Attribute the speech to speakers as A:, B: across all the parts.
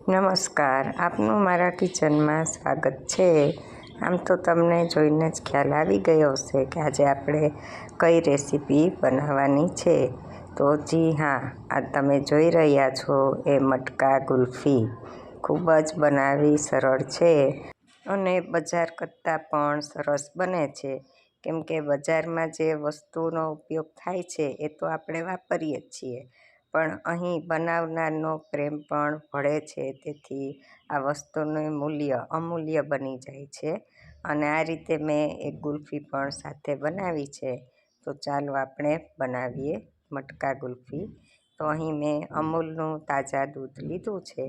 A: નમસ્કાર, આપનું મારા કિચનમાં સ્વાગત છે। આમ તો તમને જોઈને જ ખ્યાલ આવી ગયો હશે કે આજે આપણે કઈ રેસીપી બનાવવાની છે। તો જી હા, આ તમે જોઈ રહ્યા છો એ મટકા ગુલ્ફી ખૂબ જ બનાવવી સરળ છે અને બજાર કરતાં પણ સરસ બને છે, કેમ કે બજારમાં જે વસ્તુનો ઉપયોગ થાય છે એ તો આપણે વાપરીએ જ છીએ, પણ અહીં બનાવનારનો પ્રેમ પણ ભળે છે, તેથી આ વસ્તુનું મૂલ્ય અમૂલ્ય બની જાય છે। અને આ રીતે મેં એક ગુલ્ફી પણ સાથે બનાવી છે, તો ચાલો આપણે બનાવીએ મટકા ગુલ્ફી। તો અહીં મેં અમૂલનું તાજા દૂધ લીધું છે।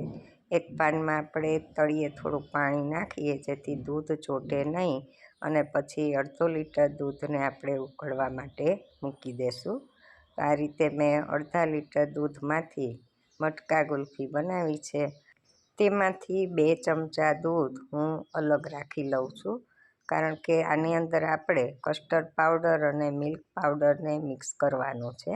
A: એક પાનમાં આપણે તળિયે થોડું પાણી નાખીએ જેથી દૂધ ચોટે નહીં, અને પછી અડધો લીટર દૂધને આપણે ઉકળવા માટે મૂકી દેશું। તો આ રીતે મેં અડધા લીટર દૂધમાંથી મટકા ગુલ્ફી બનાવી છે। તેમાંથી 2 ચમચા દૂધ હું અલગ રાખી લઉં છું, કારણ કે આની અંદર આપણે કસ્ટર્ડ પાવડર અને મિલ્ક પાવડરને મિક્સ કરવાનો છે,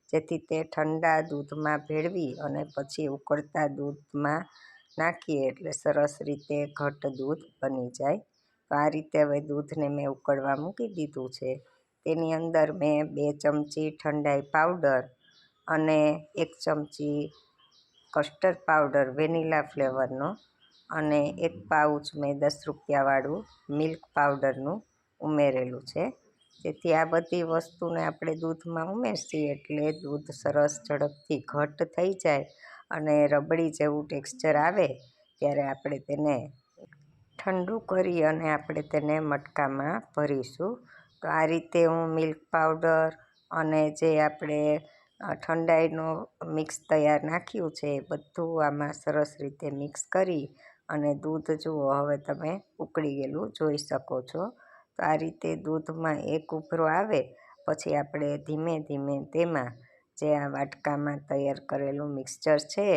A: જેથી તે ઠંડા દૂધમાં ભેળવી અને પછી ઉકળતા દૂધમાં નાખીએ એટલે સરસ રીતે ઘટ્ટ દૂધ બની જાય। તો આ રીતે હવે દૂધને મેં ઉકળવા મૂકી દીધું છે। તેની અંદર મેં 2 ચમચી ઠંડાઈ પાવડર અને 1 ચમચી કસ્ટર્ડ પાવડર વેનીલા ફ્લેવરનો અને 1 પાઉચ મેં 10 રૂપિયાવાળું મિલ્ક પાવડરનું ઉમેરેલું છે, જેથી આ બધી વસ્તુને આપણે દૂધમાં ઉમેરશીએ એટલે દૂધ સરસ ઝડપથી ઘટ્ટ થઈ જાય અને રબડી જેવું ટેક્સચર આવે ત્યારે આપણે તેને ઠંડુ કરી અને આપણે તેને મટકામાં ભરીશું। તો આ રીતે હું મિલ્ક પાવડર અને જે આપણે ઠંડાઈનો મિક્સ તૈયાર નાખ્યું છે એ બધું આમાં સરસ રીતે મિક્સ કરી અને દૂધ જુઓ હવે તમે ઉકળી ગયેલું જોઈ શકો છો। તો આ રીતે દૂધમાં એક ઉભરો આવે પછી આપણે ધીમે ધીમે તેમાં જે આ વાટકામાં તૈયાર કરેલું મિક્સચર છે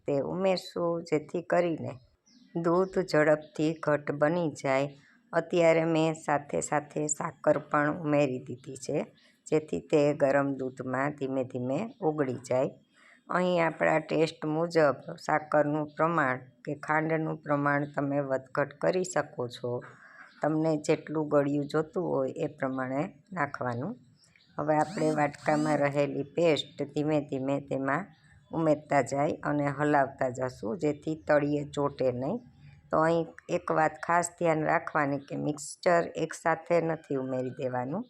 A: તે ઉમેરશું, જેથી કરીને દૂધ ઝડપથી ઘટ્ટ બની જાય। અત્યારે મેં સાથે સાથે સાકર પણ ઉમેરી દીધી છે, જેથી તે ગરમ દૂધમાં ધીમે ધીમે ઓગળી જાય। અહીં આપણા ટેસ્ટ મુજબ સાકરનું પ્રમાણ કે ખાંડનું પ્રમાણ તમે વધઘટ કરી શકો છો, તમને જેટલું ગળ્યું જોતું હોય એ પ્રમાણે નાખવાનું। હવે આપણે વાટકામાં રહેલી પેસ્ટ ધીમે ધીમે તેમાં ઉમેરતા જાય અને હલાવતા જશું, જેથી તળિયે ચોટે નહીં। તો અહીં એક વાત ખાસ ધ્યાન રાખવાની કે મિક્સચર એકસાથે નથી ઉમેરી દેવાનું,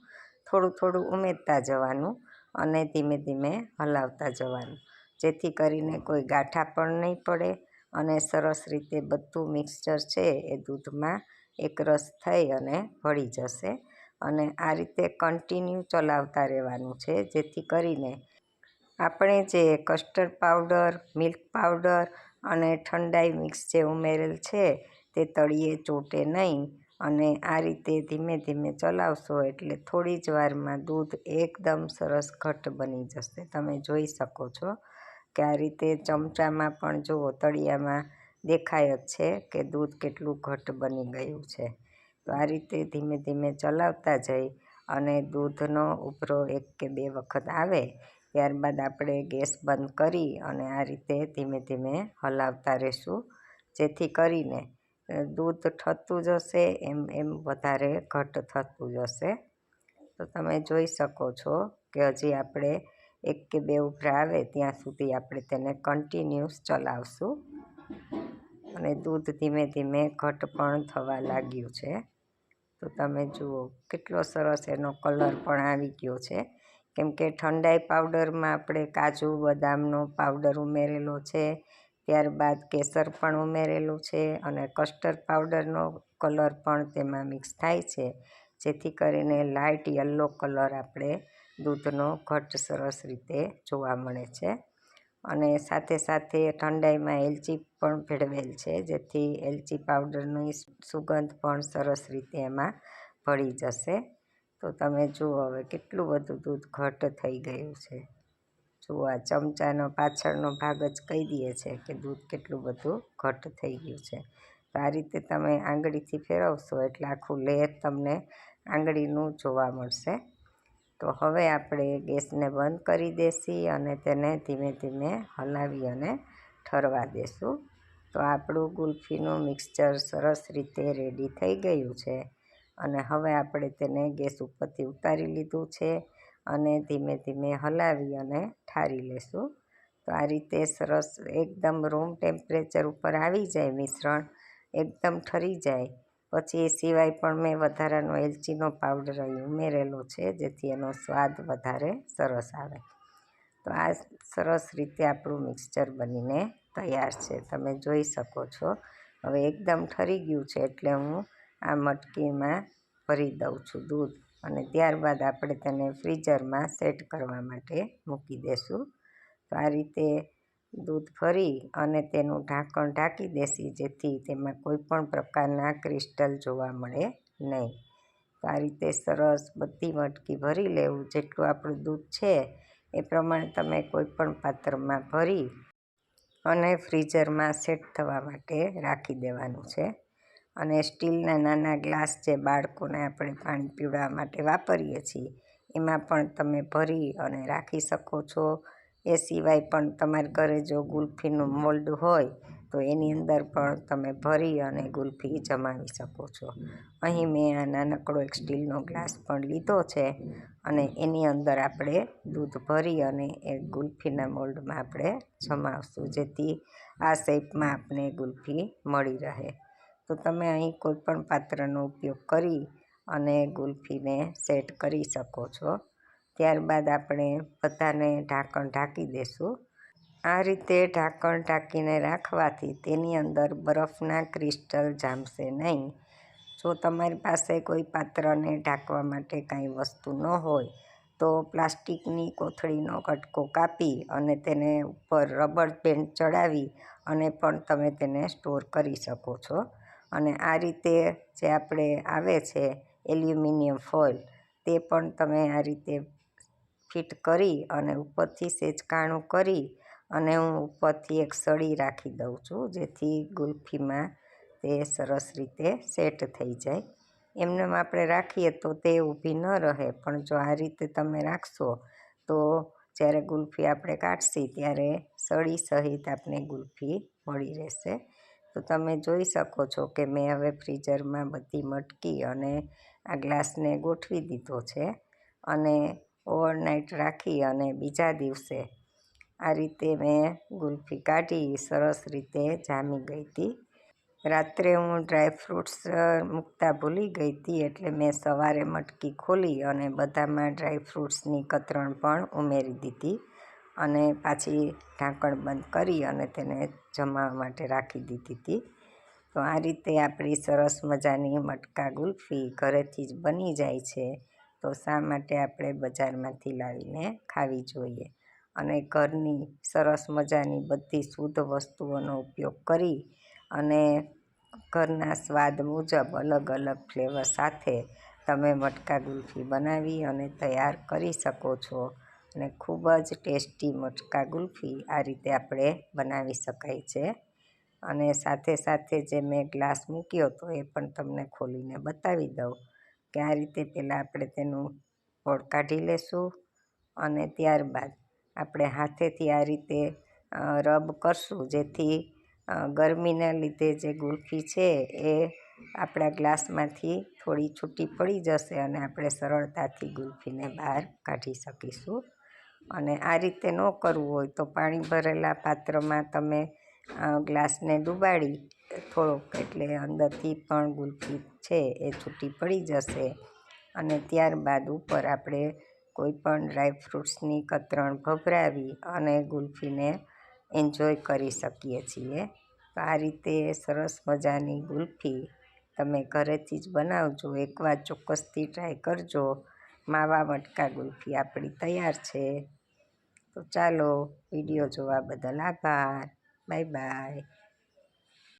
A: થોડું થોડું ઉમેરતા જવાનું અને ધીમે ધીમે હલાવતા જવાનું, જેથી કરીને કોઈ ગાંઠા પણ નહીં પડે અને સરસ રીતે બધું મિક્સચર છે એ દૂધમાં એકરસ થઈ અને ભળી જશે। અને આ રીતે કન્ટિન્યુ ચલાવતા રહેવાનું છે, જેથી કરીને આપણે જે કસ્ટર્ડ પાવડર, મિલ્ક પાવડર અને ઠંડાઈ મિક્સ જે ઉમેરેલ છે તે તળિયે ચોટે નહીં। અને આ રીતે ધીમે ધીમે ચલાવશો એટલે થોડી જ વારમાં દૂધ એકદમ સરસ ઘટ્ટ બની જશે। તમે જોઈ શકો છો કે આ રીતે ચમચામાં પણ જુઓ તળિયામાં દેખાય જ છે કે દૂધ કેટલું ઘટ્ટ બની ગયું છે। તો આ રીતે ધીમે ધીમે ચલાવતા જઈ અને દૂધનો ઉભરો 1 કે 2 વખત આવે ત્યારબાદ આપણે ગેસ બંધ કરી અને આ રીતે ધીમે ધીમે હલાવતા રહેશું, જેથી કરીને દૂધ ઠરતું જશે એમ એમ વધારે ઘટ્ટ થતું જશે। તો તમે જોઈ શકો છો કે હજી આપણે 1 કે 2 ઉભરા આવે ત્યાં સુધી આપણે તેને કન્ટિન્યુઅસ ચલાવશું અને દૂધ ધીમે ધીમે ઘટ્ટ પણ થવા લાગ્યું છે। તો તમે જુઓ કેટલો સરસ એનો કલર પણ આવી ગયો છે, કેમ કે ઠંડાઈ પાવડરમાં આપણે કાજુ બદામનો પાવડર ઉમેરેલો છે, ત્યારબાદ કેસર પણ ઉમેરેલું છે અને કસ્ટર્ડ પાવડરનો કલર પણ તેમાં મિક્સ થાય છે, જેથી કરીને લાઇટ યલો કલર આપણે દૂધનો ઘટ્ટ સરસ રીતે જોવા મળે છે। અને સાથે સાથે ઠંડાઈમાં એલચી પણ ભેળવેલ છે, જેથી એલચી પાવડરની સુગંધ પણ સરસ રીતે એમાં ભળી જશે। તો તમે જુઓ હવે કેટલું બધું દૂધ ઘટ્ટ થઈ ગયું છે, જુઓ આ ચમચાનો પાછળનો ભાગ જ કહી દે છે કે દૂધ કેટલું બધું ઘટ્ટ થઈ ગયું છે। તો આ રીતે તમે આંગળીથી ફેરવશો એટલે આખું લેયર તમને આંગળીનું જોવા મળશે। તો હવે આપણે ગેસને બંધ કરી દેશી અને તેને ધીમે ધીમે હલાવી અને ઠરવા દેશું। તો આપણું ગુલ્ફીનું મિક્સચર સરસ રીતે રેડી થઈ ગયું છે અને હવે આપણે તેને ગેસ ઉપરથી ઉતારી લીધું છે અને ધીમે ધીમે હલાવી અને ઠારી લેશું. તો આ રીતે સરસ એકદમ રૂમ ટેમ્પરેચર ઉપર આવી જાય મિશ્રણ, એકદમ ઠરી જાય પછી એ સિવાય પણ મેં વધારાનો એલચીનો પાવડર અહીં ઉમેરેલો છે જેથી એનો સ્વાદ વધારે સરસ આવે. તો આ સરસ રીતે આપણું મિક્સચર બનીને તૈયાર છે, તમે જોઈ શકો છો. હવે એકદમ ઠરી ગયું છે એટલે હું આ મટકીમાં ભરી દઉં છું દૂધ અને ત્યારબાદ આપણે તેને ફ્રીઝરમાં સેટ કરવા માટે મૂકી દઈશું. તો આ રીતે દૂધ ભરી અને તેનું ઢાંકણ ઢાંકી દેસી જેથી તેમાં કોઈ પણ પ્રકારના ક્રિસ્ટલ જોવા મળે નહીં. તો આ રીતે સરસ બધી મટકી ભરી લેવું, જેટલું આપણું દૂધ છે એ પ્રમાણે તમે કોઈ પણ પાત્રમાં ભરી અને ફ્રીઝરમાં સેટ થવા માટે રાખી દેવાનું છે. અને સ્ટીલના નાના ગ્લાસ જે બાળકોને આપણે પાણી પીવડાવવા માટે વાપરીએ છીએ એમાં પણ તમે ભરી અને રાખી શકો છો. એ સિવાય પણ તમારા ઘરે જો ગુલ્ફીનું મોલ્ડ હોય તો એની અંદર પણ તમે ભરી અને ગુલ્ફી જમાવી શકો છો. અહીં મેં આ નાનકડો એક સ્ટીલનો ગ્લાસ પણ લીધો છે અને એની અંદર આપણે દૂધ ભરી અને એ ગુલ્ફીના મોલ્ડમાં આપણે જમાવશું જેથી આ શેપમાં આપણે ગુલ્ફી મળી રહે. તો તમે અહીં કોઈ પણ પાત્રનો ઉપયોગ કરી અને ગુલ્ફીને સેટ કરી શકો છો. ત્યારબાદ આપણે બધાને ઢાંકણ ઢાંકી દઈશું. આ રીતે ઢાંકણ ઢાંકીને રાખવાથી તેની અંદર બરફના ક્રિસ્ટલ જામશે નહીં. જો તમારી પાસે કોઈ પાત્રને ઢાંકવા માટે કાંઈ વસ્તુ ન હોય તો પ્લાસ્ટિકની કોથળીનો કટકો કાપી અને તેને ઉપર રબર બેન્ડ ચડાવી અને પણ તમે તેને સ્ટોર કરી શકો છો. અને આ રીતે જે આપણે આવે છે એલ્યુમિનિયમ ફોઇલ, તે પણ તમે આ રીતે ફિટ કરી અને ઉપરથી સહેજ કાણું કરી અને હું ઉપરથી એક સળી રાખી દઉં છું જેથી ગુલ્ફીમાં તે સરસ રીતે સેટ થઈ જાય. એમને આપણે રાખીએ તો તે ઊભી ન રહે, પણ જો આ રીતે તમે રાખશો તો જ્યારે ગુલ્ફી આપણે કાઢશી ત્યારે સળી સહિત આપણે ગુલ્ફી મળી રહેશે. તો તમે જોઈ શકો છો કે મેં હવે ફ્રીઝરમાં બધી મટકી અને આ ગ્લાસને ગોઠવી દીધો છે અને ઓવરનાઇટ રાખી અને બીજા દિવસે આ રીતે મેં ગુલ્ફી કાઢી, સરસ રીતે જામી ગઈ હતી. રાત્રે હું ડ્રાયફ્રૂટ્સ મૂકતા ભૂલી ગઈ હતી એટલે મેં સવારે મટકી ખોલી અને બધામાં ડ્રાયફ્રૂટ્સની કતરણ પણ ઉમેરી દીધી અને પાછી ઢાંકણ બંધ કરી અને તેને જમાવવા માટે રાખી દીધી હતી. તો આ રીતે આપણી સરસ મજાની મટકા ગુલ્ફી ઘરેથી જ બની જાય છે. તો શા માટે આપણે બજારમાંથી લાવીને ખાવી જોઈએ અને ઘરની સરસ મજાની બધી શુદ્ધ વસ્તુઓનો ઉપયોગ કરી અને ઘરના સ્વાદ મુજબ અલગ અલગ ફ્લેવર સાથે તમે મટકા ગુલ્ફી બનાવી અને તૈયાર કરી શકો છો. અને ખૂબ જ ટેસ્ટી મટકા ગુલ્ફી આ રીતે આપણે બનાવી શકાય છે. અને સાથે સાથે જે મેં ગ્લાસ મૂક્યો તો એ પણ તમને ખોલીને બતાવી દઉં કે આ રીતે પહેલાં આપણે તેનું પોળ કાઢી લેશું અને ત્યારબાદ આપણે હાથેથી આ રીતે રબ કરશું જેથી ગરમીના લીધે જે ગુલ્ફી છે એ આપણા ગ્લાસમાંથી થોડી છૂટી પડી જશે અને આપણે સરળતાથી ગુલ્ફીને બહાર કાઢી શકીશું. અને આ રીતે ન કરવું હોય તો પાણી ભરેલા પાત્રમાં તમે ગ્લાસને ડૂબાડી થોડોક એટલે અંદરથી પણ ગુલ્ફી છે એ છૂટી પડી જશે અને ત્યારબાદ ઉપર આપણે કોઈ પણ ડ્રાયફ્રૂટ્સની કતરણ ભભરાવી અને ગુલ્ફીને એન્જોય કરી શકીએ છીએ. તો આ રીતે સરસ મજાની ગુલ્ફી તમે ઘરેથી જ બનાવજો, એકવાર ચોક્કસથી ટ્રાય કરજો. માવા મટકા ગુલ્ફી આપણી તૈયાર છે. તો ચાલો, વિડીયો જોવા બદલ આભાર. Bye bye.